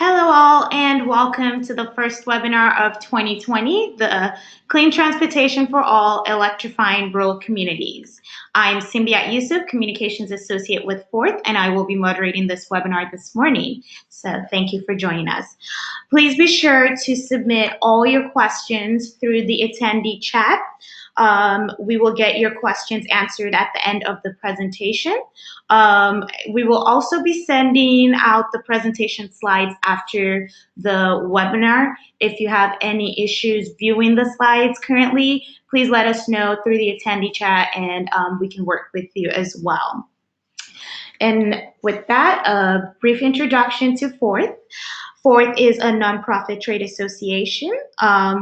Hello all and welcome to the first webinar of 2020, the Clean Transportation for All, Electrifying Rural Communities. I'm Simbiat Yusuf, Communications Associate with Fourth, and I will be moderating this webinar this morning. So thank you for joining us. Please be sure to submit all your questions through the attendee chat. We will get your questions answered at the end of the presentation. We will also be sending out the presentation slides after the webinar. If you have any issues viewing the slides currently, please let us know through the attendee chat and we can work with you as well. And with that, a brief introduction to Fourth. Fourth is a nonprofit trade association.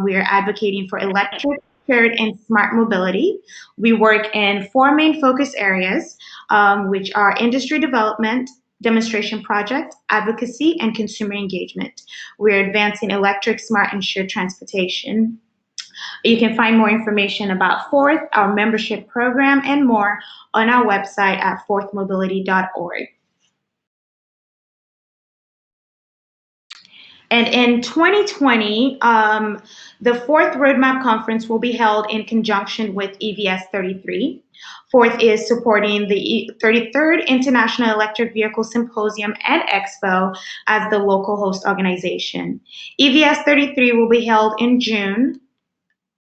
We are advocating for electric, shared, and smart mobility. We work in four main focus areas, which are industry development, demonstration project, advocacy, and consumer engagement. We're advancing electric, smart, and shared transportation. You can find more information about Fourth, our membership program, and more on our website at fourthmobility.org. And in 2020, the Fourth Roadmap Conference will be held in conjunction with EVS 33. Fourth is supporting the 33rd International Electric Vehicle Symposium and Expo as the local host organization. EVS 33 will be held in June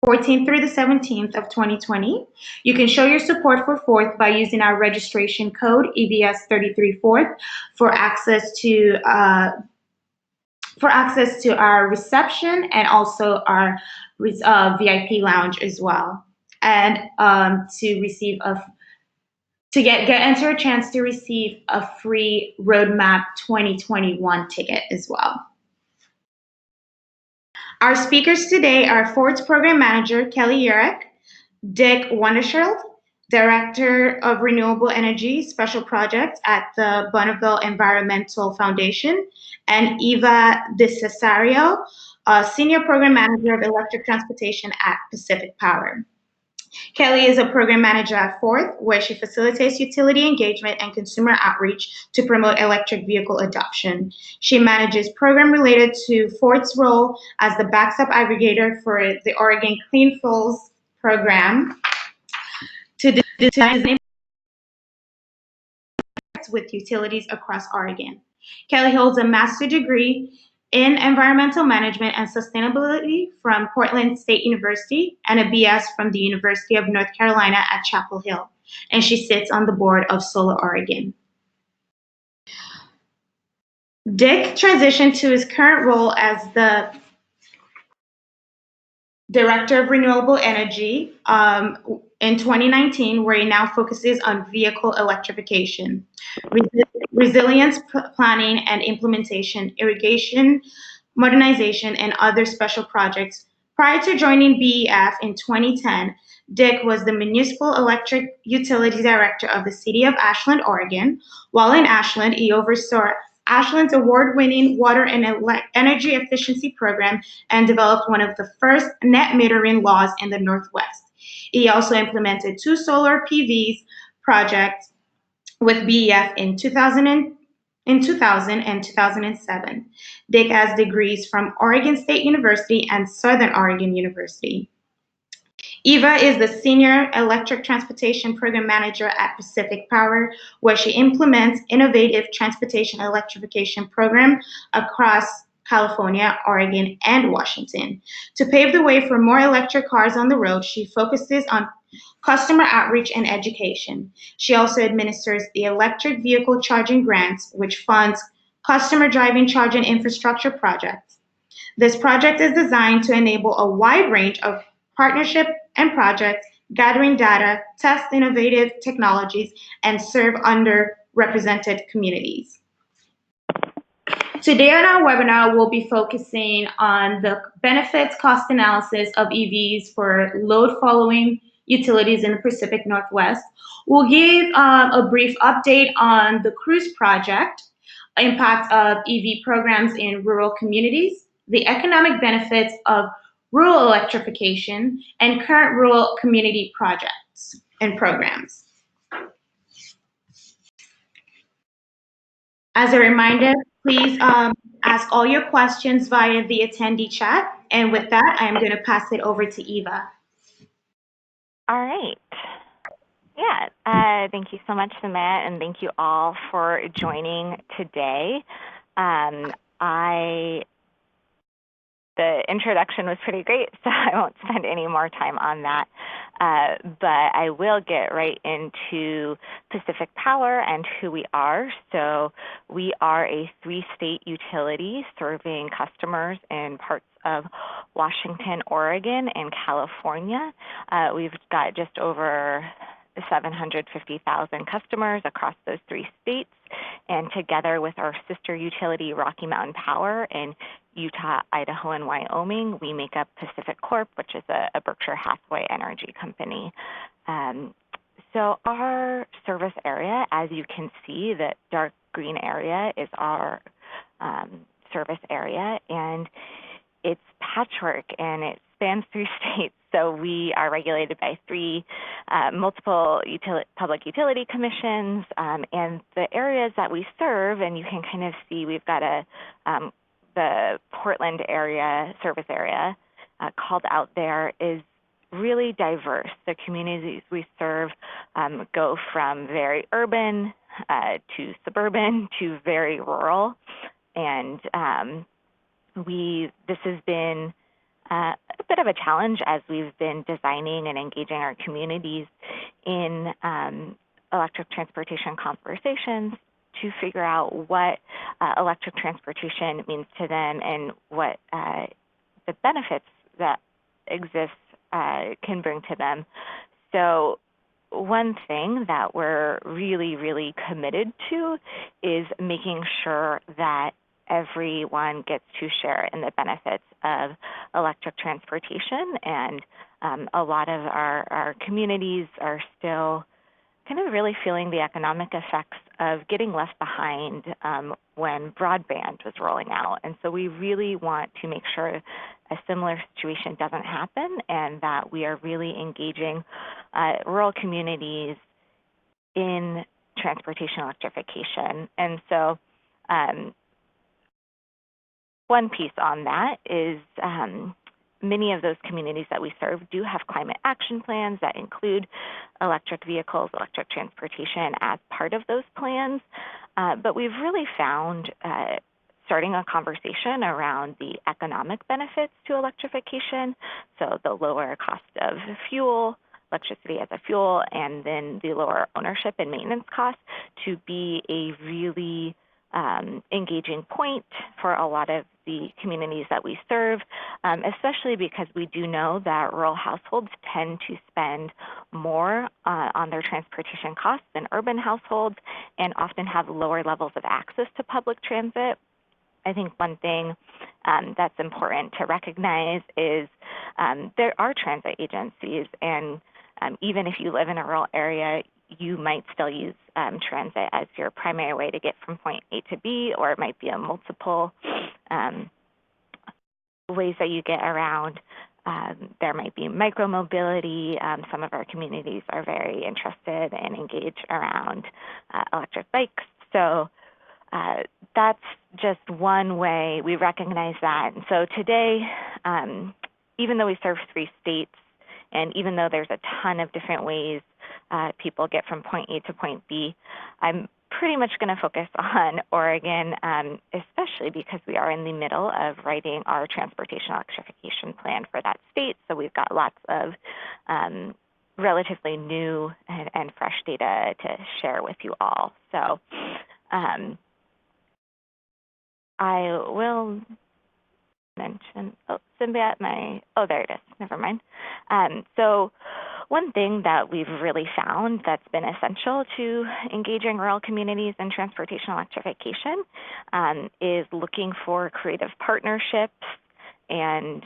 14th through the 17th of 2020. You can show your support for Fourth by using our registration code EVS33 Fourth for access to our reception and also our VIP lounge as well, and to enter a chance to receive a free Roadmap 2021 ticket as well. Our speakers today are Fourth's Program Manager Kelly Yearick, Dick Wanderscheid, Director of Renewable Energy Special Projects at the Bonneville Environmental Foundation, and Eva DeCesaro, Senior Program Manager of Electric Transportation at Pacific Power. Kelly is a program manager at Fourth, where she facilitates utility engagement and consumer outreach to promote electric vehicle adoption. She manages program related to Fourth's role as the backstop aggregator for the Oregon Clean Fuels program to design with utilities across Oregon. Kelly holds a master's degree in environmental management and sustainability from Portland State University and a BS from the University of North Carolina at Chapel Hill, and she sits on the board of Solar Oregon. Dick transitioned to his current role as the Director of Renewable Energy in 2019, where he now focuses on vehicle electrification, resilience planning and implementation, irrigation, modernization, and other special projects. Prior to joining BEF in 2010, Dick was the Municipal Electric Utility Director of the City of Ashland, Oregon. While in Ashland, he oversaw Ashland's award-winning water and energy efficiency program and developed one of the first net metering laws in the Northwest. He also implemented 2 solar PVs projects with BEF in 2000 and 2007. Dick has degrees from Oregon State University and Southern Oregon University. Eva is the Senior Electric Transportation Program Manager at Pacific Power, where she implements innovative transportation electrification program across California, Oregon, and Washington. To pave the way for more electric cars on the road, she focuses on customer outreach and education. She also administers the Electric Vehicle Charging Grants, which funds customer driving charging infrastructure projects. This project is designed to enable a wide range of partnership and projects, gathering data, test innovative technologies, and serve underrepresented communities. Today on our webinar, we'll be focusing on the benefits cost analysis of EVs for load following utilities in the Pacific Northwest. We'll give a brief update on the Cruise project, impact of EV programs in rural communities, the economic benefits of rural electrification, and current rural community projects and programs. As a reminder, Please ask all your questions via the attendee chat. And with that, I am going to pass it over to Eva. All right. Yeah, thank you so much, Samaya, and thank you all for joining today. The introduction was pretty great, so I won't spend any more time on that. But I will get right into Pacific Power and who we are. So we are a 3-state utility serving customers in parts of Washington, Oregon, and California. We've got just over 750,000 customers across those 3 states. And together with our sister utility, Rocky Mountain Power, in Utah, Idaho, and Wyoming, we make up Pacific Corp, which is a Berkshire Hathaway energy company. So our service area, as you can see, the dark green area is our service area, and it's patchwork, and it spans 3 states. So we are regulated by 3 multiple public utility commissions, and the areas that we serve, and you can kind of see we've got the Portland area, service area, called out there, is really diverse. The communities we serve go from very urban to suburban to very rural, and this has been a bit of a challenge as we've been designing and engaging our communities in electric transportation conversations to figure out what electric transportation means to them and what the benefits that exist can bring to them. So one thing that we're really, really committed to is making sure that everyone gets to share in the benefits of electric transportation. And a lot of our communities are still kind of really feeling the economic effects of getting left behind when broadband was rolling out. And so we really want to make sure a similar situation doesn't happen, and that we are really engaging rural communities in transportation electrification. And so one piece on that is many of those communities that we serve do have climate action plans that include electric vehicles, electric transportation as part of those plans. But we've really found starting a conversation around the economic benefits to electrification, so the lower cost of fuel, electricity as a fuel, and then the lower ownership and maintenance costs, to be a really engaging point for a lot of the communities that we serve, especially because we do know that rural households tend to spend more on their transportation costs than urban households, and often have lower levels of access to public transit. I think one thing that's important to recognize is there are transit agencies, and even if you live in a rural area, you might still use transit as your primary way to get from point A to B, or it might be a multiple ways that you get around. There might be micromobility. Some of our communities are very interested and engaged around electric bikes. So that's just one way we recognize that. And so today, even though we serve 3 states, and even though there's a ton of different ways people get from point A to point B, I'm pretty much going to focus on Oregon, especially because we are in the middle of writing our transportation electrification plan for that state. So we've got lots of relatively new and fresh data to share with you all. So I will mention, Symbia, there it is, never mind. So one thing that we've really found that's been essential to engaging rural communities in transportation electrification is looking for creative partnerships. And,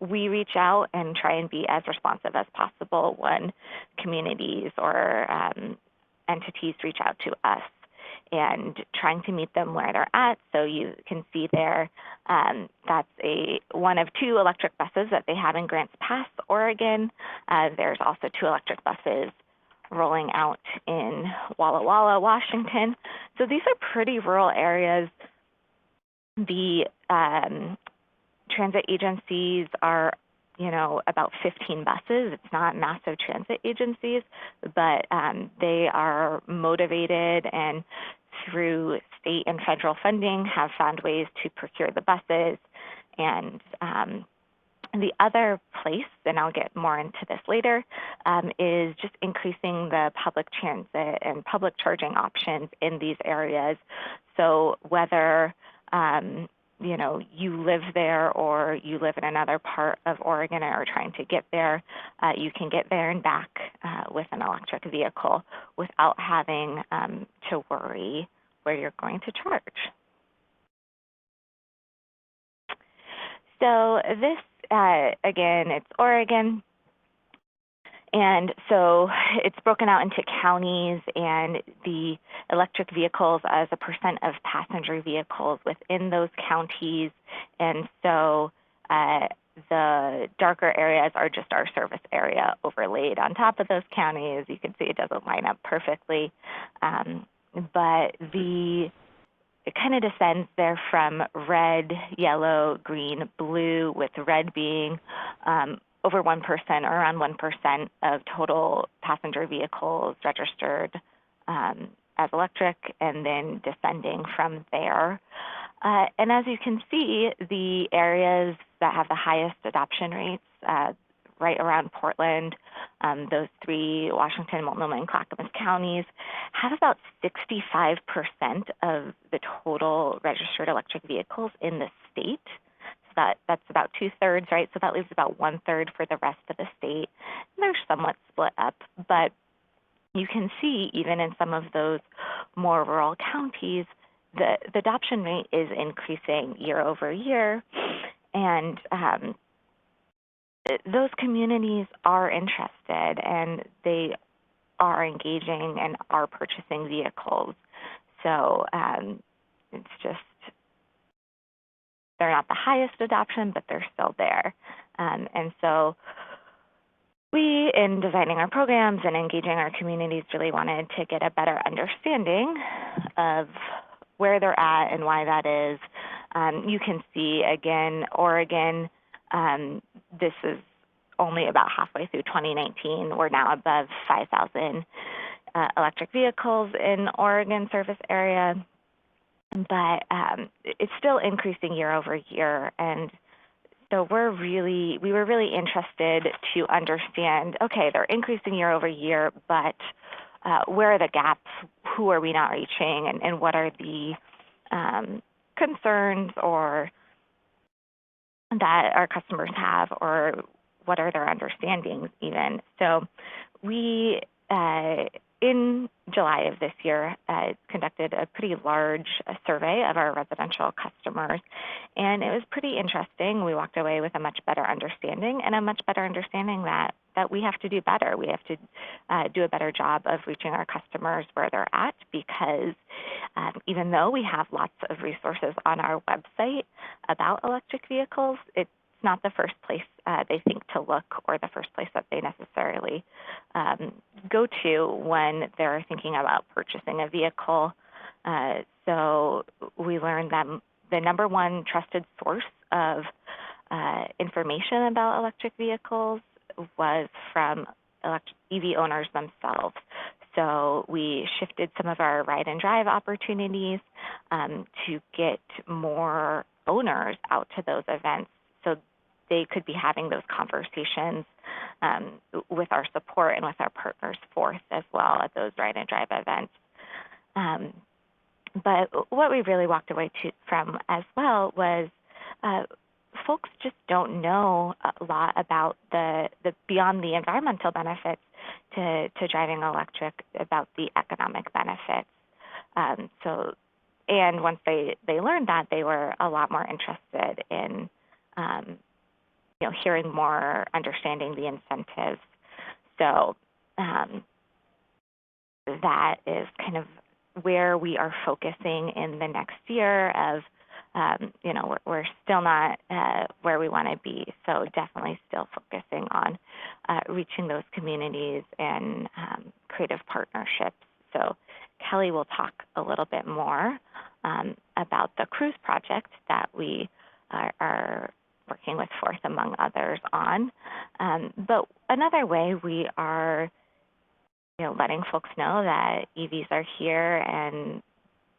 we reach out and try and be as responsive as possible when communities or entities reach out to us, and trying to meet them where they're at. So you can see there, that's one of 2 electric buses that they have in Grants Pass, Oregon. There's also 2 electric buses rolling out in Walla Walla, Washington. So these are pretty rural areas. The transit agencies are, about 15 buses. It's not massive transit agencies, but they are motivated and through state and federal funding have found ways to procure the buses. And the other place, and I'll get more into this later, is just increasing the public transit and public charging options in these areas. So whether you live there or you live in another part of Oregon or are trying to get there, you can get there and back with an electric vehicle without having to worry where you're going to charge. So this, again, it's Oregon. And so it's broken out into counties and the electric vehicles as a percent of passenger vehicles within those counties. And so the darker areas are just our service area overlaid on top of those counties. You can see it doesn't line up perfectly. But it kind of descends there from red, yellow, green, blue, with red being over 1% or around 1% of total passenger vehicles registered as electric, and then descending from there. And as you can see, the areas that have the highest adoption rates, right around Portland, those three, Washington, Multnomah, and Clackamas counties, have about 65% of the total registered electric vehicles in the state. So that's about 2/3, right? So that leaves about 1/3 for the rest of the state. And they're somewhat split up, but you can see even in some of those more rural counties, the adoption rate is increasing year over year. And those communities are interested and they are engaging and are purchasing vehicles. So it's just, they're not the highest adoption, but they're still there. And so we, in designing our programs and engaging our communities, really wanted to get a better understanding of where they're at and why that is. You can see, again, Oregon, this is only about halfway through 2019. We're now above 5,000 electric vehicles in Oregon service area, but it's still increasing year over year. And so we were really interested to understand, okay, they're increasing year over year, but where are the gaps? Who are we not reaching? And what are the concerns or that our customers have, or what are their understandings even? So we, in July of this year, conducted a pretty large survey of our residential customers, and it was pretty interesting. We walked away with a much better understanding, and a much better understanding that we have to do better. We have to do a better job of reaching our customers where they're at, because even though we have lots of resources on our website about electric vehicles, it's not the first place they think to look, or the first place that they necessarily go to when they're thinking about purchasing a vehicle. So we learned that the number one trusted source of information about electric vehicles was from EV owners themselves. So we shifted some of our ride and drive opportunities to get more owners out to those events, so they could be having those conversations with our support and with our partners forth as well at those ride and drive events. But what we really walked away from as well was folks just don't know a lot about the beyond the environmental benefits to driving electric, about the economic benefits. And once they learned that, they were a lot more interested in hearing more, understanding the incentives. So that is kind of where we are focusing in the next year of, we're still not where we want to be. So definitely still focusing on reaching those communities and creative partnerships. So Kelly will talk a little bit more about the cruise project that we are working with Forth, among others, on. But another way we are letting folks know that EVs are here and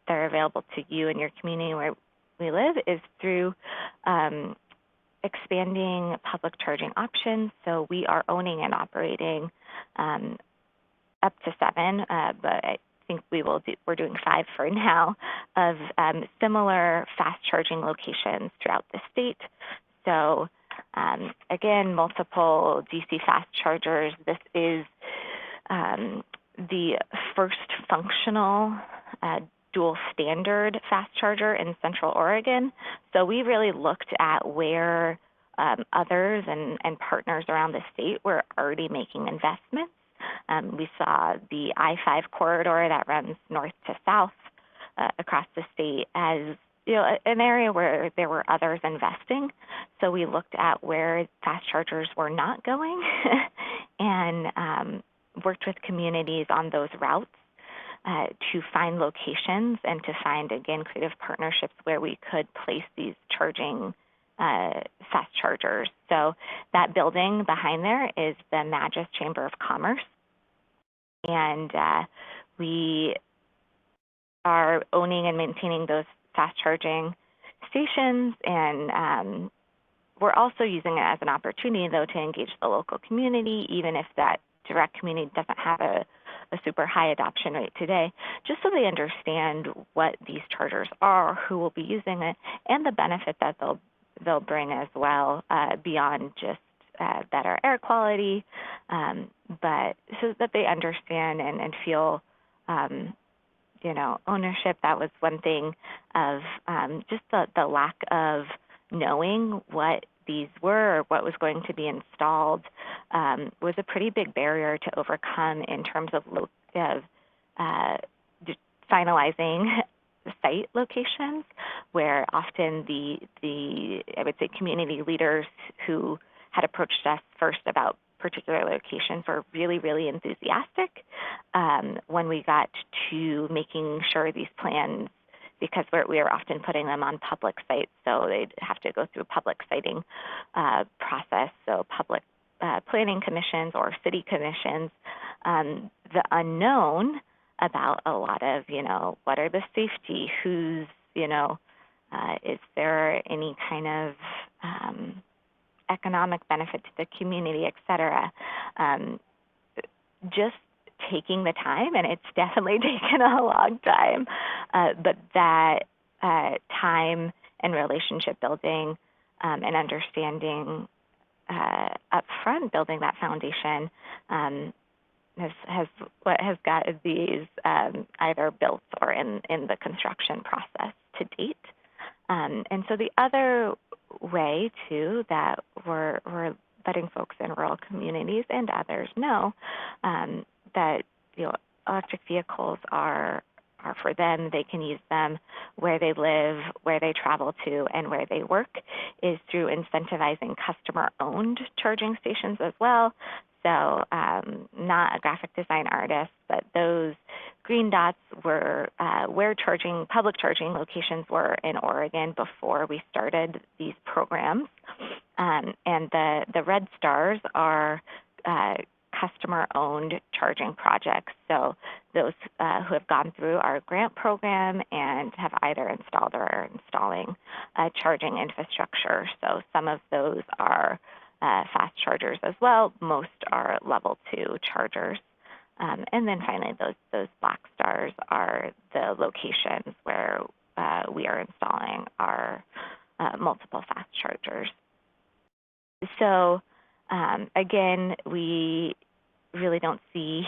they're available to you and your community where we live is through expanding public charging options. So we are owning and operating up to 7, but I think we're doing 5 for now, of similar fast charging locations throughout the state. So again, multiple DC fast chargers. This is the first functional dual standard fast charger in Central Oregon. So we really looked at where others and partners around the state were already making investments. We saw the I-5 corridor that runs north to south across the state as an area where there were others investing. So we looked at where fast chargers were not going and worked with communities on those routes to find locations and to find, again, creative partnerships where we could place these charging fast chargers. So that building behind there is the Magis Chamber of Commerce. And we are owning and maintaining those fast charging stations, and we're also using it as an opportunity, though, to engage the local community, even if that direct community doesn't have a super high adoption rate today, just so they understand what these chargers are, who will be using it, and the benefit that they'll bring as well, beyond just better air quality, but so that they understand and feel ownership. That was one thing of just the lack of knowing what these were or what was going to be installed was a pretty big barrier to overcome in terms of finalizing site locations, where often the I would say community leaders who had approached us first about particular locations were really, really enthusiastic. When we got to making sure these plans, because we are often putting them on public sites, so they'd have to go through a public siting process, so public planning commissions or city commissions, the unknown about a lot of, what are the safety, who's, is there any kind of economic benefit to the community, et cetera. Just taking the time, and it's definitely taken a long time, but that time and relationship building and understanding up front, building that foundation has got these either built or in the construction process to date. And so the other way, too, that we're letting folks in rural communities and others know that electric vehicles are for them. They can use them where they live, where they travel to, and where they work, is through incentivizing customer-owned charging stations as well. So not a graphic design artist, but those green dots were where public charging locations were in Oregon before we started these programs. And the red stars are customer-owned charging projects. So those who have gone through our grant program and have either installed or are installing charging infrastructure. So some of those are fast chargers as well. Most are level 2 chargers. And then finally, those black stars are the locations where we are installing our multiple fast chargers. So again, we really don't see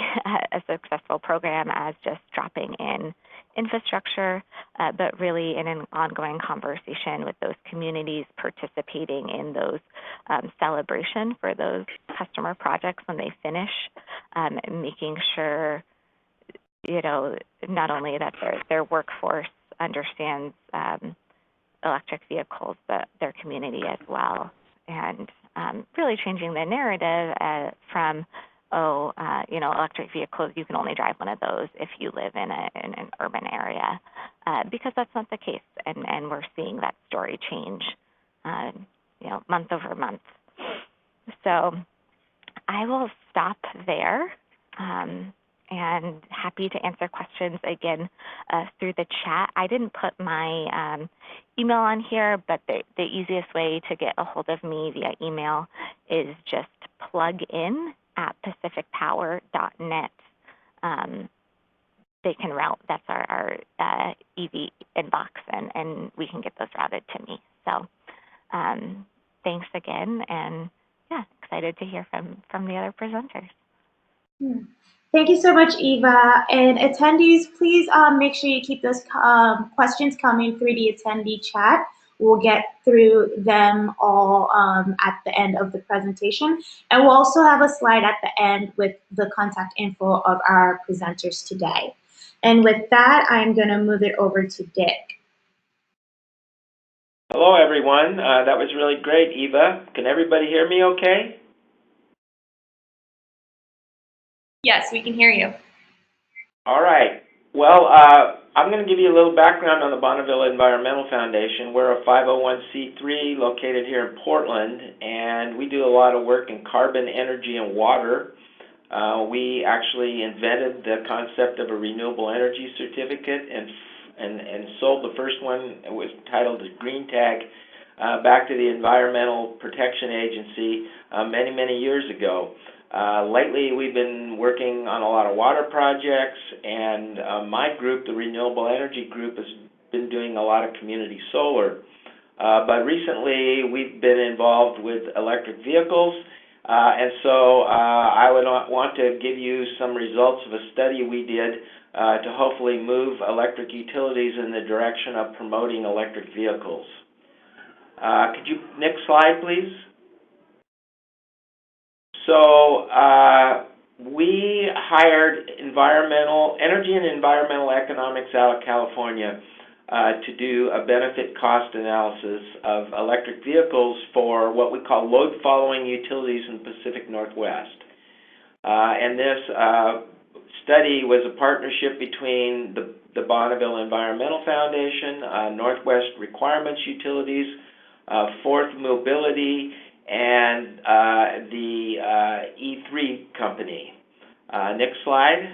a successful program as just dropping in infrastructure, but really in an ongoing conversation with those communities, participating in those celebration for those customer projects when they finish, making sure, not only that their workforce understands electric vehicles, but their community as well. And really changing the narrative from, electric vehicles, you can only drive one of those if you live in an urban area, because that's not the case, and we're seeing that story change, month over month. So I will stop there, and happy to answer questions again through the chat. I didn't put my email on here, but the easiest way to get a hold of me via email is just plugin@pacificpower.net. They can route, that's our EV inbox, and we can get those routed to me. So thanks again, and yeah, excited to hear from the other presenters. Thank you so much, Eva. And attendees, please make sure you keep those questions coming through the attendee chat. We'll get through them all at the end of the presentation. And we'll also have a slide at the end with the contact info of our presenters today. And with that, I'm going to move it over to Dick. Hello, everyone. That was really great, Eva. Can everybody hear me okay? Yes, we can hear you. All right. Well, I'm going to give you a little background on the Bonneville Environmental Foundation. We're a 501c3 located here in Portland, and we do a lot of work in carbon, energy, and water. We actually invented the concept of a renewable energy certificate and sold the first one. It was titled the Green Tag back to the Environmental Protection Agency many, many years ago. Lately, we've been working on a lot of water projects, and my group, the Renewable Energy Group, has been doing a lot of community solar. But recently, we've been involved with electric vehicles, and so I would want to give you some results of a study we did to hopefully move electric utilities in the direction of promoting electric vehicles. Could you, next slide, please? So we hired energy and environmental economics out of California to do a benefit cost analysis of electric vehicles for what we call load following utilities in the Pacific Northwest. And this study was a partnership between the Bonneville Environmental Foundation, Northwest Requirements Utilities, Fourth Mobility, and the E3 company. Next slide.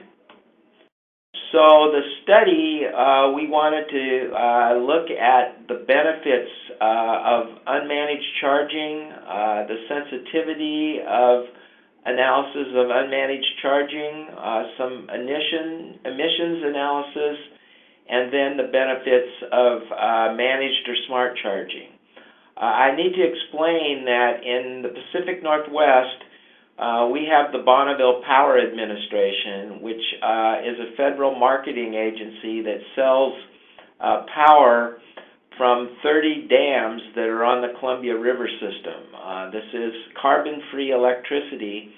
So the study, we wanted to look at the benefits of unmanaged charging, the sensitivity of analysis of unmanaged charging, some emissions analysis, and then the benefits of managed or smart charging. I need to explain that in the Pacific Northwest, we have the Bonneville Power Administration, which is a federal marketing agency that sells power from 30 dams that are on the Columbia River system. This is carbon-free electricity,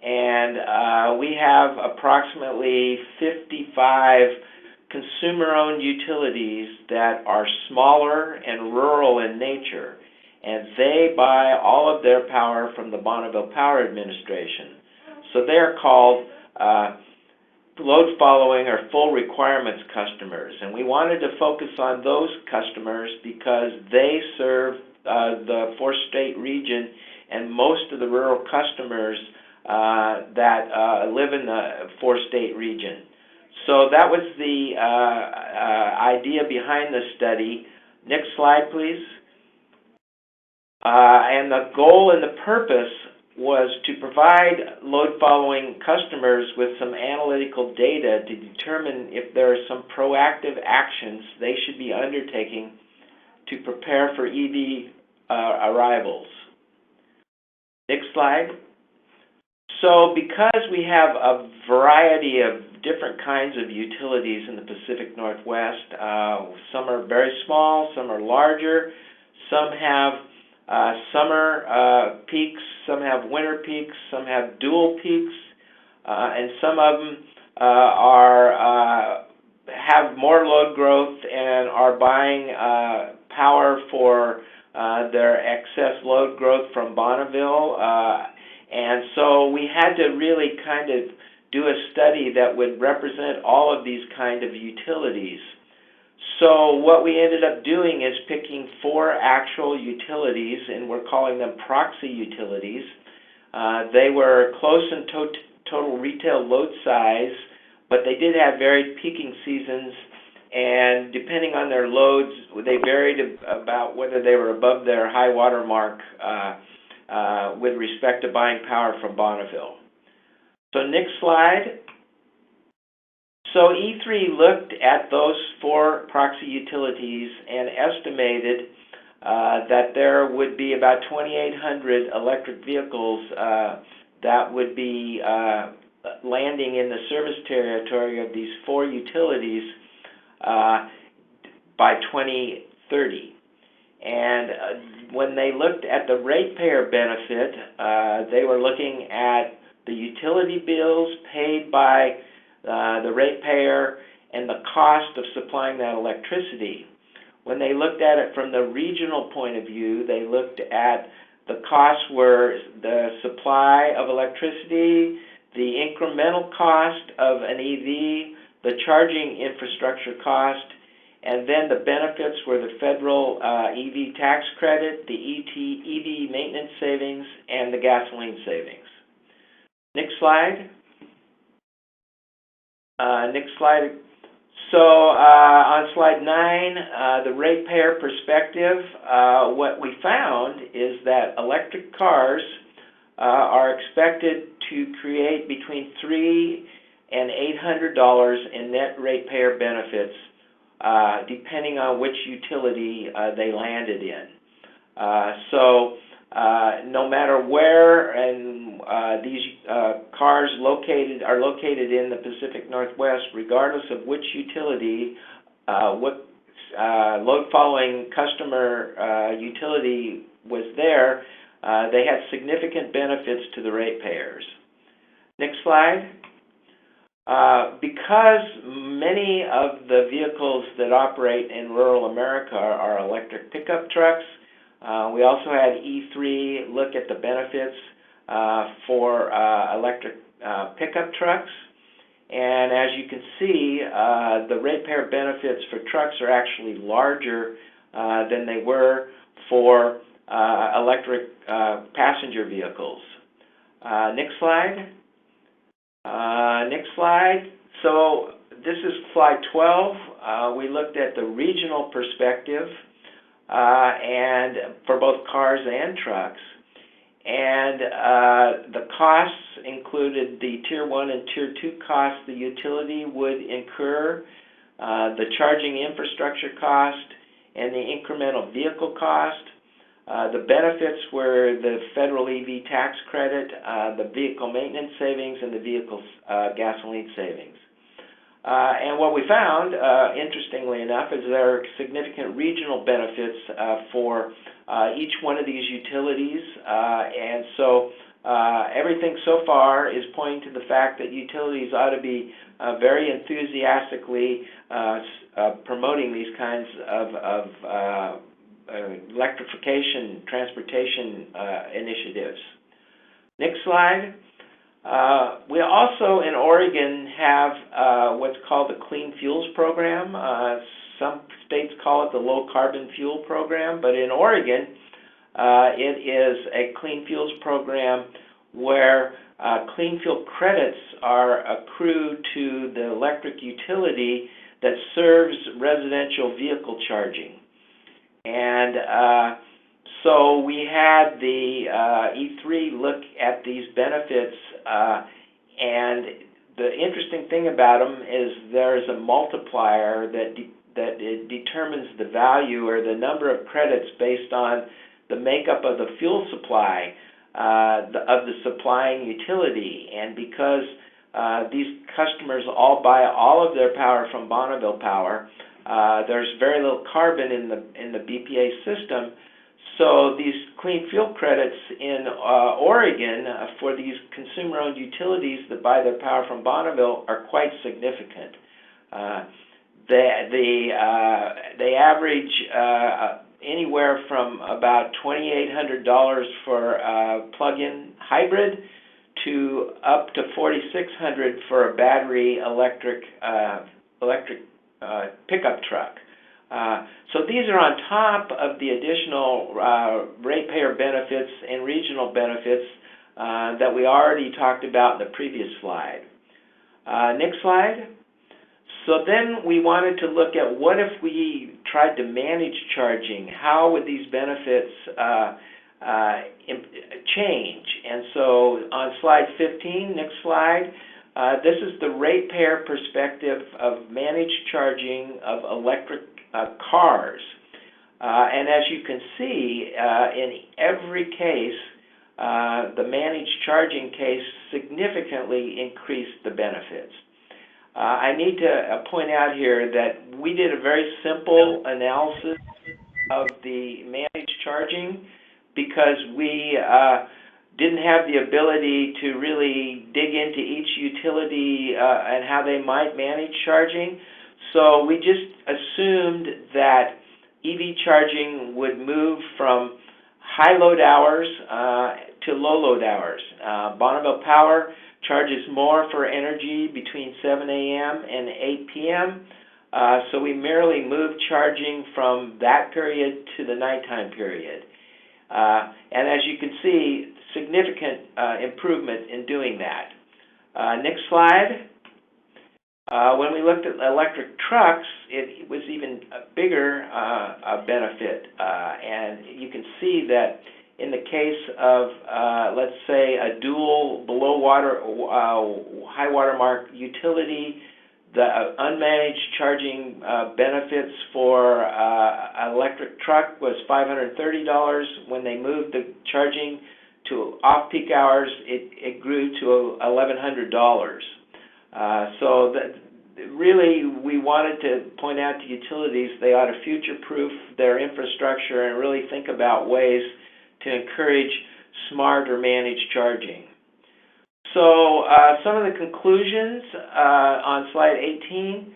and we have approximately 55 consumer-owned utilities that are smaller and rural in nature, and they buy all of their power from the Bonneville Power Administration. So they're called load following or full requirements customers, and we wanted to focus on those customers because they serve the four-state region and most of the rural customers that live in the four-state region. So that was the idea behind the study. Next slide, please. And the goal and the purpose was to provide load-following customers with some analytical data to determine if there are some proactive actions they should be undertaking to prepare for EV arrivals. Next slide. So because we have a variety of different kinds of utilities in the Pacific Northwest, some are very small, some are larger, some have summer peaks, some have winter peaks, some have dual peaks, and some of them have more load growth and are buying power for their excess load growth from Bonneville, and so we had to really kind of do a study that would represent all of these kind of utilities. So what we ended up doing is picking 4 actual utilities, and we're calling them proxy utilities. They were close in total retail load size, but they did have varied peaking seasons, and depending on their loads, they varied about whether they were above their high water mark with respect to buying power from Bonneville. So next slide. So E3 looked at those 4 proxy utilities and estimated that there would be about 2,800 electric vehicles that would be landing in the service territory of these 4 utilities by 2030. And when they looked at the ratepayer benefit, they were looking at the utility bills paid by the ratepayer and the cost of supplying that electricity. When they looked at it from the regional point of view, they looked at the costs were the supply of electricity, the incremental cost of an EV, the charging infrastructure cost, and then the benefits were the federal EV tax credit, the EV maintenance savings, and the gasoline savings. Next slide. Next slide. So on slide 9, the ratepayer perspective, what we found is that electric cars are expected to create between $300 and $800 in net ratepayer benefits, depending on which utility they landed in. So no matter where these cars are located in the Pacific Northwest, regardless of which utility, what load-following customer utility was there, they had significant benefits to the ratepayers. Next slide. Because many of the vehicles that operate in rural America are electric pickup trucks, we also had E3 look at the benefits for electric pickup trucks. And as you can see, the ratepayer benefits for trucks are actually larger than they were for electric passenger vehicles. Next slide. Next slide. So this is slide 12. We looked at the regional perspective and for both cars and trucks. And the costs included the Tier 1 and Tier 2 costs the utility would incur, the charging infrastructure cost, and the incremental vehicle cost. The benefits were the federal EV tax credit, the vehicle maintenance savings, and the vehicle gasoline savings. And what we found, interestingly enough, is there are significant regional benefits for each one of these utilities. And so everything so far is pointing to the fact that utilities ought to be very enthusiastically promoting these kinds of electrification transportation initiatives. Next slide. We also in Oregon have what's called the Clean Fuels Program. Some states call it the Low Carbon Fuel Program, but in Oregon it is a Clean Fuels Program where clean fuel credits are accrued to the electric utility that serves residential vehicle charging. And so we had the E3 look at these benefits, and the interesting thing about them is there's a multiplier that determines the value or the number of credits based on the makeup of the fuel supply of the supplying utility. And because these customers all buy all of their power from Bonneville Power, there's very little carbon in the BPA system. So these clean fuel credits in Oregon for these consumer-owned utilities that buy their power from Bonneville are quite significant. They average anywhere from about $2,800 for a plug-in hybrid to up to $4,600 for a battery electric pickup truck. So these are on top of the additional ratepayer benefits and regional benefits that we already talked about in the previous slide. Next slide. So then we wanted to look at what if we tried to manage charging? How would these benefits change? And so on slide 15, next slide, this is the ratepayer perspective of managed charging of electric cars. And as you can see, in every case, the managed charging case significantly increased the benefits. I need to point out here that we did a very simple analysis of the managed charging because we didn't have the ability to really dig into each utility and how they might manage charging. So we just assumed that EV charging would move from high load hours to low load hours. Bonneville Power charges more for energy between 7 a.m. and 8 p.m., so we merely moved charging from that period to the nighttime period. And as you can see, significant improvement in doing that. Next slide. When we looked at electric trucks, it was even a bigger benefit, and you can see that in the case of, let's say, a dual below water, high water mark utility, the unmanaged charging benefits for an electric truck was $530. When they moved the charging to off-peak hours, it grew to $1,100. So that really, we wanted to point out to utilities they ought to future-proof their infrastructure and really think about ways to encourage smarter managed charging. So some of the conclusions on slide 18,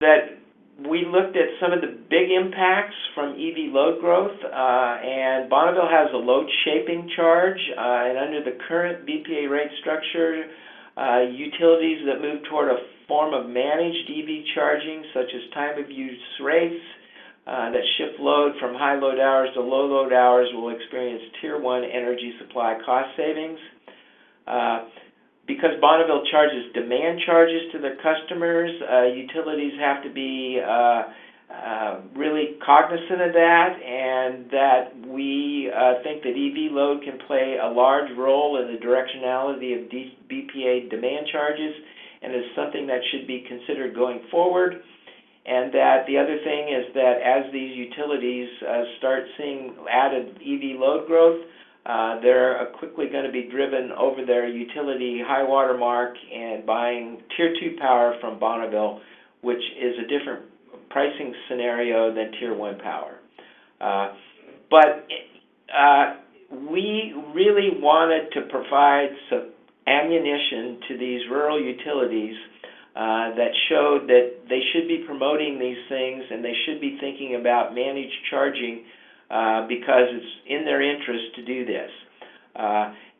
that we looked at some of the big impacts from EV load growth, and Bonneville has a load shaping charge, and under the current BPA rate structure, utilities that move toward a form of managed EV charging, such as time of use rates, that shift load from high load hours to low load hours, will experience Tier 1 energy supply cost savings. Because Bonneville charges demand charges to their customers, utilities have to be really cognizant of that, and that we think that EV load can play a large role in the directionality of BPA demand charges, and is something that should be considered going forward. And that the other thing is that as these utilities start seeing added EV load growth, they're quickly going to be driven over their utility high water mark and buying Tier 2 power from Bonneville, which is a different pricing scenario than Tier 1 power. But we really wanted to provide some ammunition to these rural utilities that showed that they should be promoting these things and they should be thinking about managed charging because it's in their interest to do this.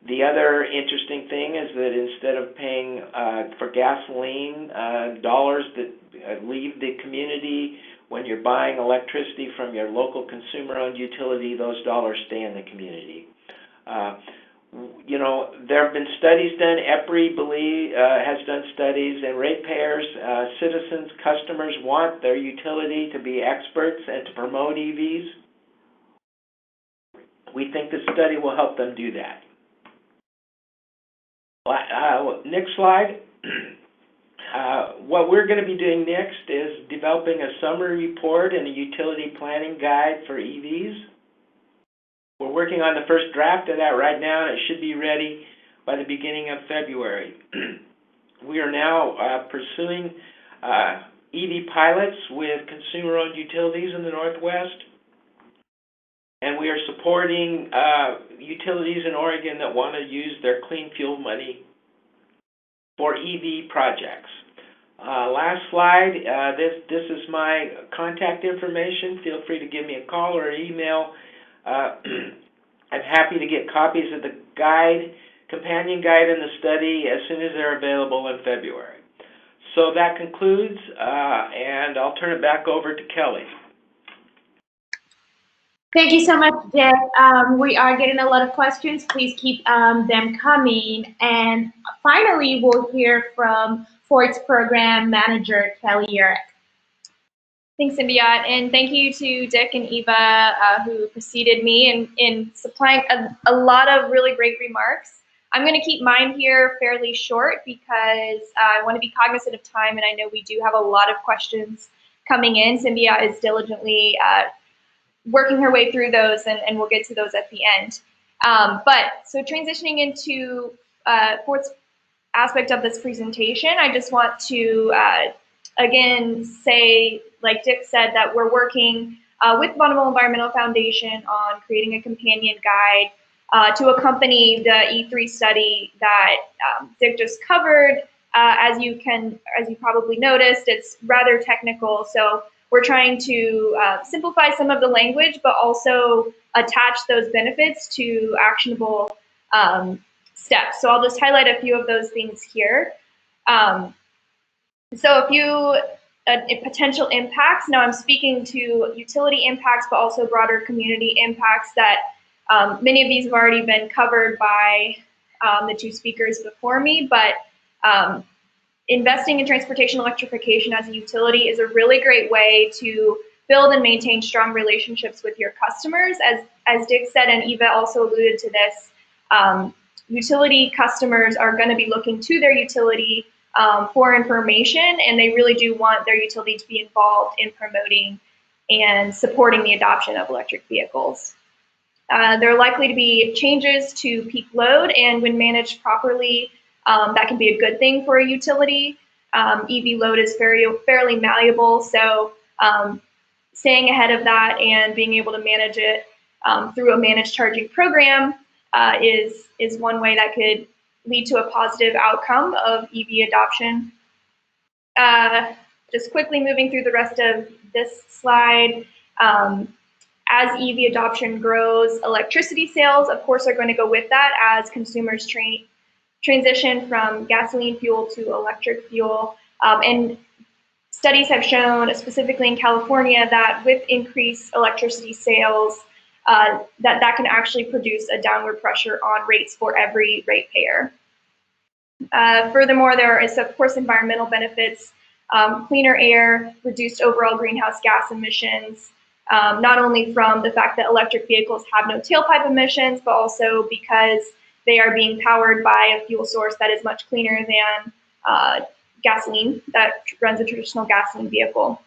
The other interesting thing is that instead of paying for gasoline dollars that leave the community when you're buying electricity from your local consumer-owned utility, those dollars stay in the community. You know, there have been studies done. EPRI has done studies, and ratepayers, citizens, customers want their utility to be experts and to promote EVs. We think this study will help them do that. Next slide. What we're going to be doing next is developing a summary report and a utility planning guide for EVs. We're working on the first draft of that right now, and it should be ready by the beginning of February. We are now pursuing EV pilots with consumer-owned utilities in the Northwest, and we are supporting utilities in Oregon that want to use their clean fuel money for EV projects. Last slide. This is my contact information. Feel free to give me a call or an email. I'm happy to get copies of the companion guide and the study as soon as they're available in February. So that concludes, and I'll turn it back over to Kelly. Thank you so much, Dick. We are getting a lot of questions. Please keep them coming. And finally, we'll hear from Ford's program manager, Kelly Yearick. Thanks, Cynthia, and thank you to Dick and Eva who preceded me in supplying a lot of really great remarks. I'm going to keep mine here fairly short because I want to be cognizant of time, and I know we do have a lot of questions coming in. Cynthia is diligently working her way through those, and we'll get to those at the end. So transitioning into fourth aspect of this presentation, I just want to again say, like Dick said, that we're working with Bonneville Environmental Foundation on creating a companion guide to accompany the E3 study that Dick just covered. As you probably noticed, it's rather technical, so we're trying to simplify some of the language, but also attach those benefits to actionable steps. So I'll just highlight a few of those things here. So a few potential impacts. Now I'm speaking to utility impacts, but also broader community impacts that many of these have already been covered by the two speakers before me, but investing in transportation electrification as a utility is a really great way to build and maintain strong relationships with your customers. As Dick said, and Eva also alluded to this, utility customers are going to be looking to their utility for information, and they really do want their utility to be involved in promoting and supporting the adoption of electric vehicles. There are likely to be changes to peak load, and when managed properly, that can be a good thing for a utility. EV load is fairly malleable, so staying ahead of that and being able to manage it through a managed charging program is one way that could lead to a positive outcome of EV adoption. Just quickly moving through the rest of this slide. As EV adoption grows, electricity sales, of course, are going to go with that as consumers transition from gasoline fuel to electric fuel. And studies have shown, specifically in California, that with increased electricity sales, that can actually produce a downward pressure on rates for every ratepayer. Furthermore, there is, of course, environmental benefits, cleaner air, reduced overall greenhouse gas emissions, not only from the fact that electric vehicles have no tailpipe emissions, but also because they are being powered by a fuel source that is much cleaner than gasoline that runs a traditional gasoline vehicle.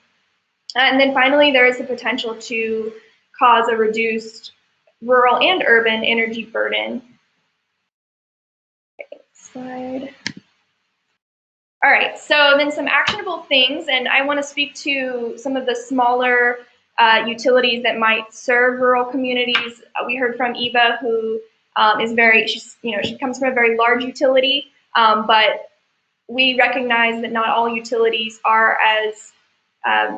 And then finally, there is the potential to cause a reduced rural and urban energy burden. Next slide. All right, so then some actionable things, and I want to speak to some of the smaller utilities that might serve rural communities. We heard from Eva, who she comes from a very large utility, but we recognize that not all utilities are as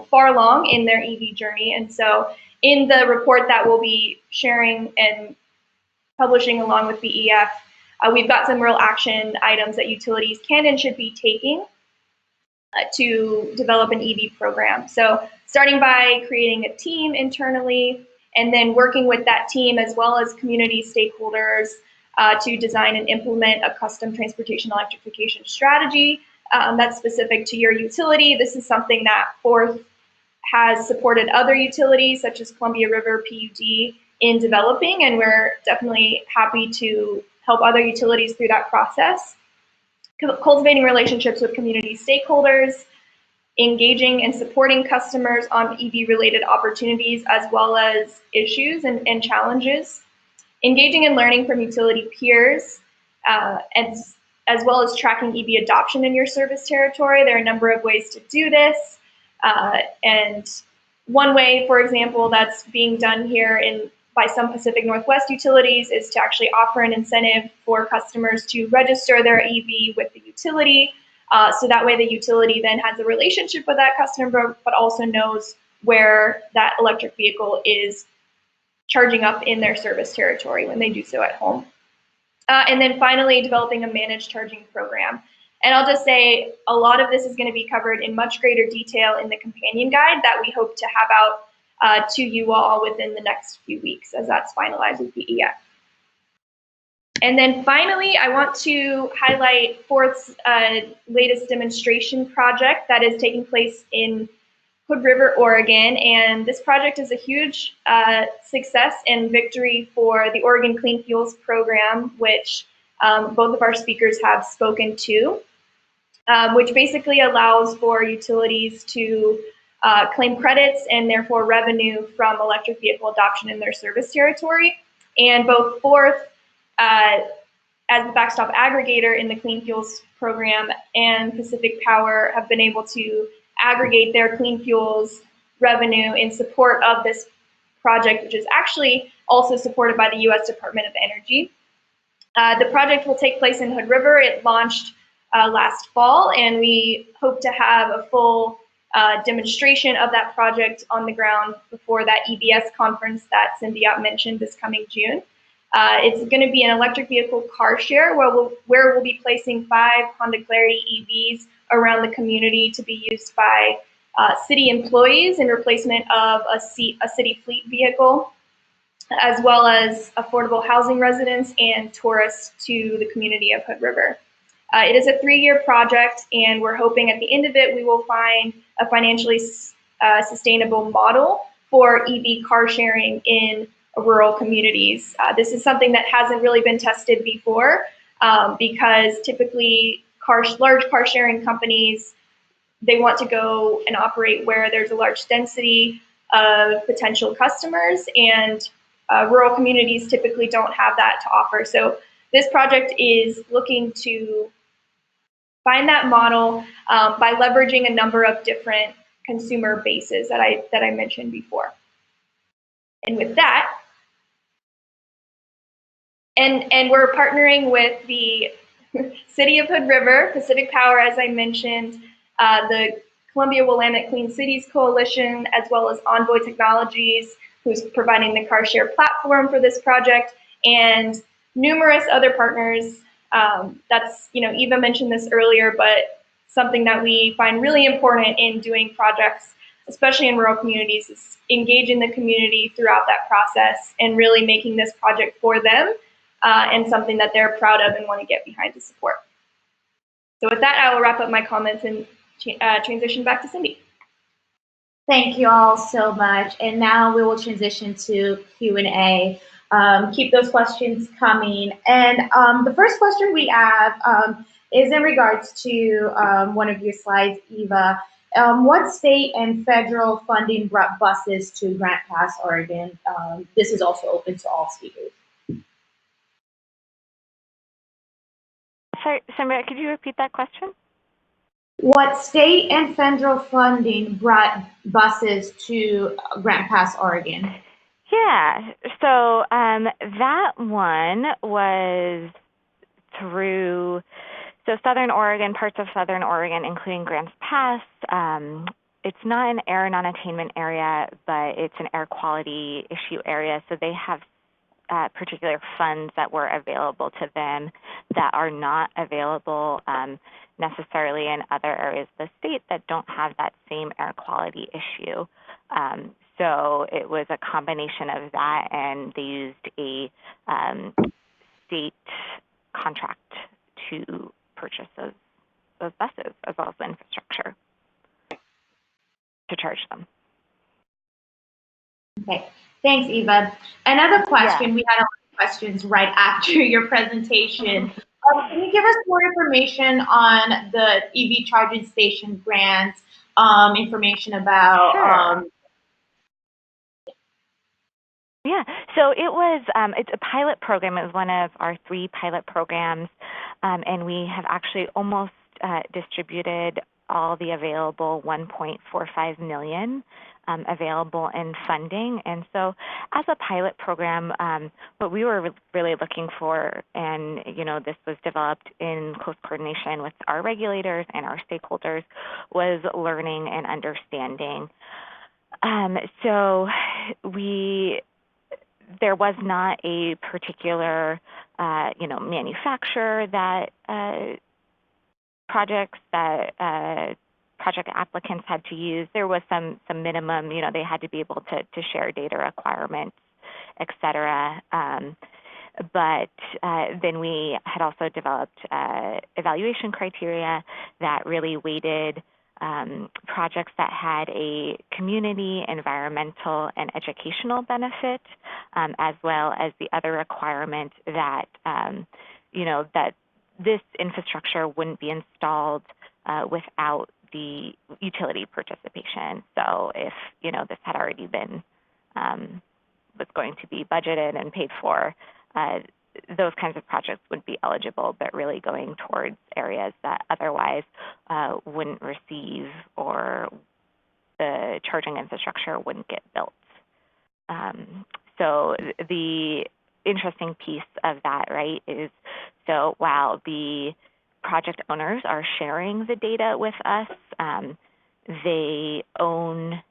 far along in their EV journey. And so in the report that we'll be sharing and publishing along with BEF, we've got some real action items that utilities can and should be taking to develop an EV program. So starting by creating a team internally, and then working with that team as well as community stakeholders to design and implement a custom transportation electrification strategy that's specific to your utility. This is something that Fourth has supported other utilities such as Columbia River PUD in developing, and we're definitely happy to help other utilities through that process. Cultivating relationships with community stakeholders, engaging and supporting customers on EV-related opportunities as well as issues and challenges, engaging and learning from utility peers, as well as tracking EV adoption in your service territory. There are a number of ways to do this. And one way, for example, that's being done here by some Pacific Northwest utilities is to actually offer an incentive for customers to register their EV with the utility So that way the utility then has a relationship with that customer, but also knows where that electric vehicle is charging up in their service territory when they do so at home. And then finally, developing a managed charging program. And I'll just say a lot of this is going to be covered in much greater detail in the companion guide that we hope to have out to you all within the next few weeks as that's finalized with DEF. And then finally, I want to highlight Forth's latest demonstration project that is taking place in Hood River, Oregon. And this project is a huge success and victory for the Oregon Clean Fuels Program, which both of our speakers have spoken to, which basically allows for utilities to claim credits and therefore revenue from electric vehicle adoption in their service territory. And both Forth, as the backstop aggregator in the Clean Fuels Program, and Pacific Power have been able to aggregate their clean fuels revenue in support of this project, which is actually also supported by the U.S. Department of Energy. The project will take place in Hood River. It launched last fall, and we hope to have a full demonstration of that project on the ground before that EBS conference that Cynthia mentioned this coming June. It's going to be an electric vehicle car share where we'll be placing 5 Honda Clarity EVs around the community to be used by city employees in replacement of a city fleet vehicle, as well as affordable housing residents and tourists to the community of Hood River. It is a 3-year project, and we're hoping at the end of it we will find a financially sustainable model for EV car sharing in rural communities. This is something that hasn't really been tested before because typically large car sharing companies, they want to go and operate where there's a large density of potential customers, and rural communities typically don't have that to offer. So this project is looking to find that model by leveraging a number of different consumer bases that I mentioned before. And with that, and we're partnering with the City of Hood River, Pacific Power, as I mentioned, the Columbia Willamette Clean Cities Coalition, as well as Envoy Technologies, who's providing the car share platform for this project, and numerous other partners. Eva mentioned this earlier, but something that we find really important in doing projects, especially in rural communities, is engaging the community throughout that process and really making this project for them and something that they're proud of and want to get behind to support. So with that, I will wrap up my comments and transition back to Cindy. Thank you all so much. And now we will transition to Q&A. Keep those questions coming. And the first question we have is in regards to one of your slides, Eva. What state and federal funding brought buses to Grant Pass, Oregon? This is also open to all speakers. Sorry, Samira, could you repeat that question? What state and federal funding brought buses to Grant Pass, Oregon? Yeah, so that one was through Southern Oregon, parts of Southern Oregon, including Grants Pass. It's not an air non-attainment area, but it's an air quality issue area. So they have particular funds that were available to them that are not available necessarily in other areas of the state that don't have that same air quality issue. So it was a combination of that, and they used a state contract to purchase those buses as well as the infrastructure to charge them. Okay, thanks, Eva. Another question, we had a lot of questions right after your presentation. Can you give us more information on the EV charging station grants, information about... Sure. Yeah, so it was, it's a pilot program. It was one of our 3 pilot programs, and we have actually almost distributed all the available $1.45 million available in funding. And so as a pilot program, what we were really looking for, and this was developed in close coordination with our regulators and our stakeholders, was learning and understanding. So there was not a particular manufacturer that project applicants had to use. There was some minimum, they had to be able to share data requirements, et cetera. But then we had also developed evaluation criteria that really weighted projects that had a community, environmental, and educational benefit, as well as the other requirement that, that this infrastructure wouldn't be installed without the utility participation. So if, this had already been, was going to be budgeted and paid for, those kinds of projects would be eligible, but really going towards areas that otherwise wouldn't receive, or the charging infrastructure wouldn't get built. So the interesting piece of that, right, is so while the project owners are sharing the data with us, they own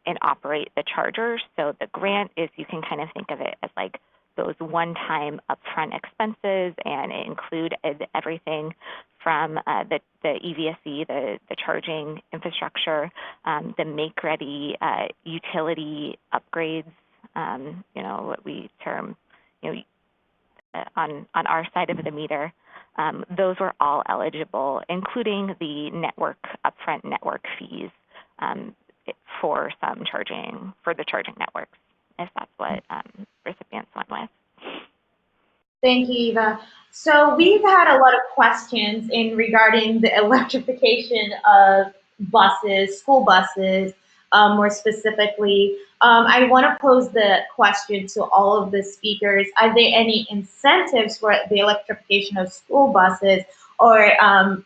and operate the chargers. So the grant is, you can kind of think of it as like those one-time upfront expenses, and it include everything from the EVSE, the charging infrastructure, the make-ready utility upgrades, what we term, on our side of the meter. Those were all eligible, including the upfront network fees for the charging networks, if that's what recipients went with. Thank you, Eva. So we've had a lot of questions regarding the electrification of buses, school buses, more specifically. I want to pose the question to all of the speakers. Are there any incentives for the electrification of school buses, or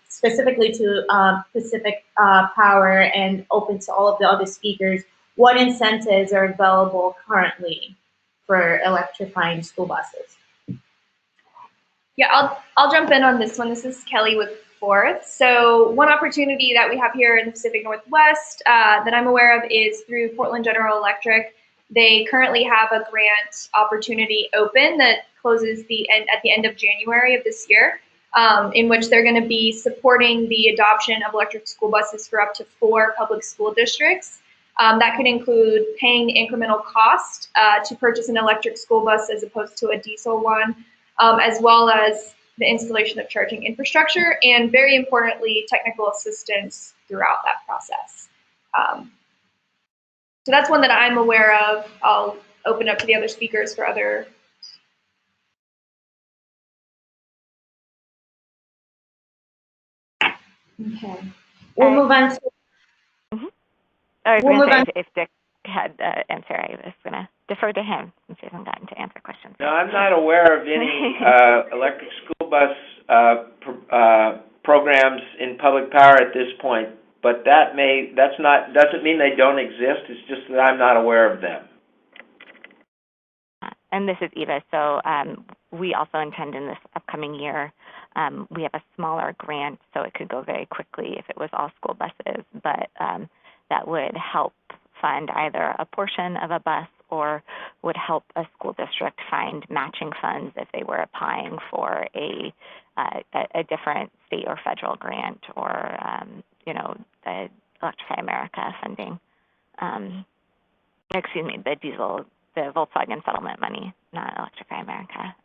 specifically to Pacific Power and open to all of the other speakers? What incentives are available currently for electrifying school buses? Yeah, I'll jump in on this one. This is Kelly with Fourth. So one opportunity that we have here in the Pacific Northwest that I'm aware of is through Portland General Electric. They currently have a grant opportunity open that closes at the end of January of this year, in which they're going to be supporting the adoption of electric school buses for up to 4 public school districts. That could include paying the incremental cost to purchase an electric school bus as opposed to a diesel one, as well as the installation of charging infrastructure, and very importantly, technical assistance throughout that process. So that's one that I'm aware of. I'll open up to the other speakers for other. Okay. We'll move on to. I was going to say, if Dick had answer, I was going to defer to him since he hasn't gotten to answer questions. No, I'm not aware of any electric school bus programs in public power at this point, but doesn't mean they don't exist. It's just that I'm not aware of them. And this is Eva. So we also intend in this upcoming year, we have a smaller grant, so it could go very quickly if it was all school buses, but that would help fund either a portion of a bus or would help a school district find matching funds if they were applying for a different state or federal grant, or the Electrify America funding. The Volkswagen settlement money, not Electrify America.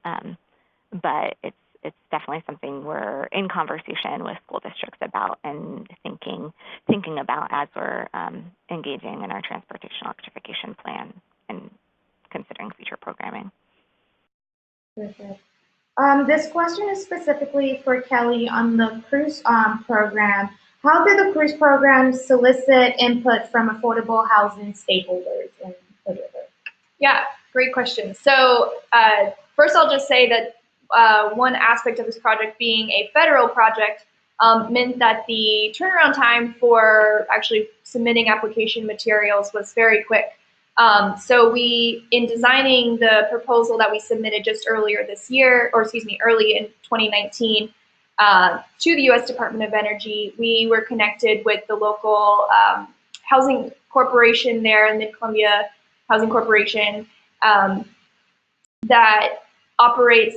But it's definitely something we're in conversation with school districts about and thinking about as we're engaging in our transportation electrification plan and considering future programming. Perfect. This question is specifically for Kelly on the cruise program. How do the cruise programs solicit input from affordable housing stakeholders in the river? Yeah, Great question. So first I'll just say that one aspect of this project being a federal project, meant that the turnaround time for actually submitting application materials was very quick. So in designing the proposal that we submitted just earlier this year, or excuse me, early in 2019, to the U.S. Department of Energy, we were connected with the local housing corporation there, Mid-Columbia Housing Corporation, that operates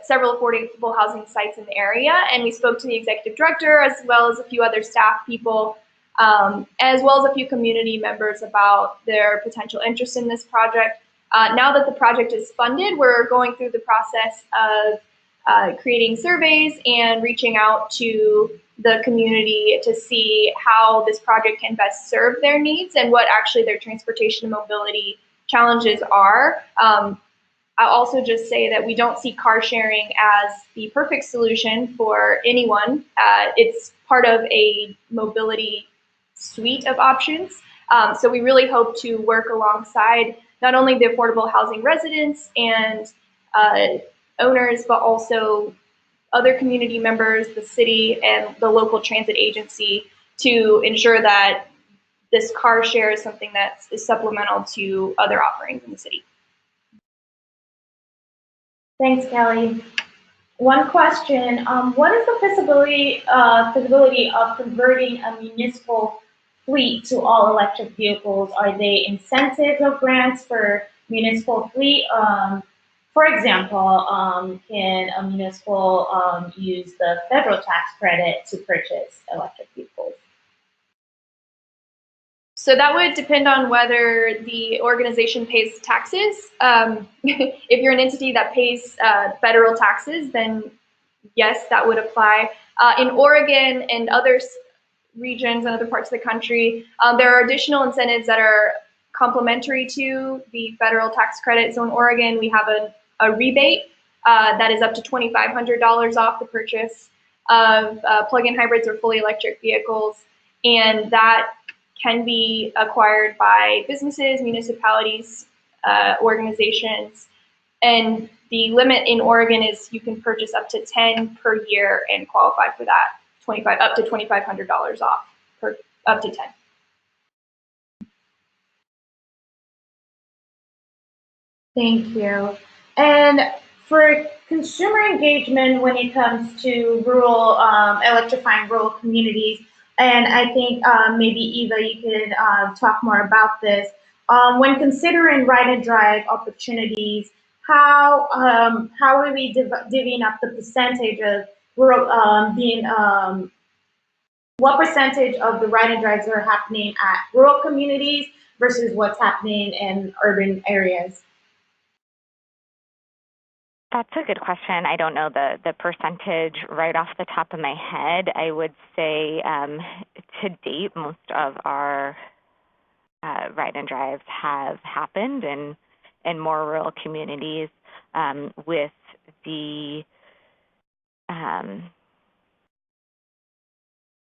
several affordable housing sites in the area. And we spoke to the executive director as well as a few other staff people, as well as a few community members about their potential interest in this project. Now that the project is funded, we're going through the process of creating surveys and reaching out to the community to see how this project can best serve their needs and what actually their transportation and mobility challenges are. I'll also just say that we don't see car sharing as the perfect solution for anyone. It's part of a mobility suite of options. So we really hope to work alongside not only the affordable housing residents and owners, but also other community members, the city, and the local transit agency to ensure that this car share is something that is supplemental to other offerings in the city. Thanks, Kelly. One question, what is the feasibility of converting a municipal fleet to all electric vehicles? Are they incentives or grants for municipal fleet? For example, can a municipal use the federal tax credit to purchase electric vehicles? So that would depend on whether the organization pays taxes. If you're an entity that pays federal taxes, then yes, that would apply. In Oregon and other regions and other parts of the country, there are additional incentives that are complementary to the federal tax credit. So in Oregon, we have a rebate that is up to $2,500 off the purchase of plug-in hybrids or fully electric vehicles, and that can be acquired by businesses, municipalities, organizations, and the limit in Oregon is you can purchase up to 10 per year and qualify for that up to $2,500 off per up to 10. Thank you. And for consumer engagement when it comes to electrifying rural communities, and I think maybe Eva, you could talk more about this. When considering ride and drive opportunities, how are we divvying up the percentage of rural what percentage of the ride and drives are happening at rural communities versus what's happening in urban areas? That's a good question. I don't know the percentage right off the top of my head. I would say to date, most of our ride and drives have happened in more rural communities with the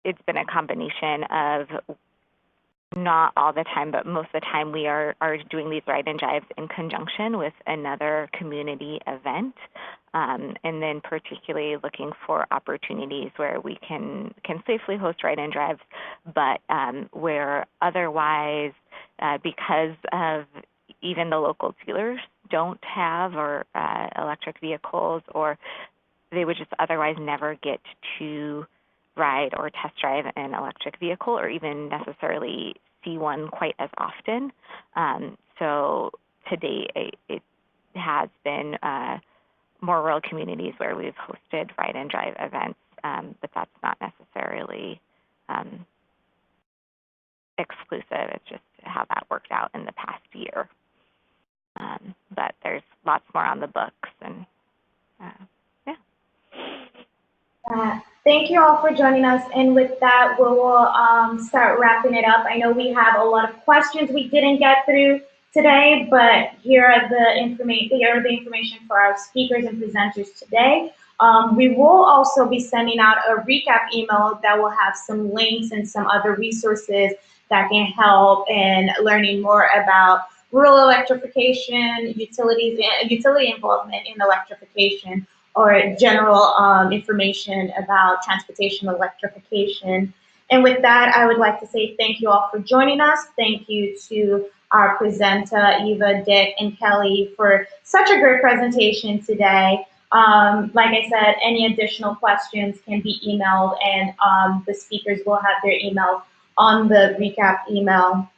it's been a combination of not all the time, but most of the time we are doing these ride and drives in conjunction with another community event, and then particularly looking for opportunities where we can safely host ride and drives, but where otherwise, because of even the local dealers don't have electric vehicles, or they would just otherwise never get to ride or test drive an electric vehicle or even necessarily see one quite as often. So to date, it has been more rural communities where we've hosted ride and drive events, but that's not necessarily exclusive. It's just how that worked out in the past year. But there's lots more on the books, and thank you all for joining us, and with that, we will start wrapping it up. I know we have a lot of questions we didn't get through today, but here are the information for our speakers and presenters today. We will also be sending out a recap email that will have some links and some other resources that can help in learning more about rural electrification, utility involvement in electrification. or general information about transportation electrification. And with that, I would like to say thank you all for joining us. Thank you to our presenter, Eva, Dick, and Kelly for such a great presentation today. Like I said, any additional questions can be emailed, and the speakers will have their email on the recap email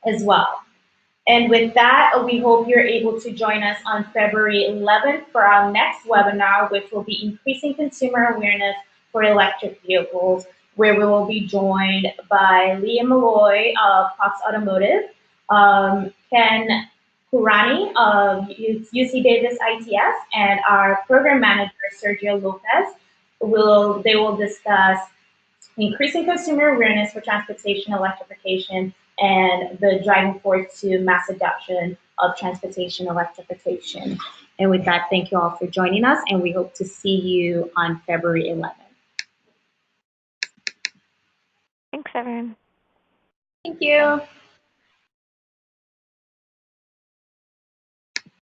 as well. And with that, we hope you're able to join us on February 11th for our next webinar, which will be Increasing Consumer Awareness for Electric Vehicles, where we will be joined by Leah Malloy of Cox Automotive, Ken Kurani of UC Davis ITS, and our program manager, Sergio Lopez. They will discuss increasing consumer awareness for transportation electrification and the driving force to mass adoption of transportation electrification. And with that, thank you all for joining us, and we hope to see you on February 11th. Thanks, everyone. Thank you.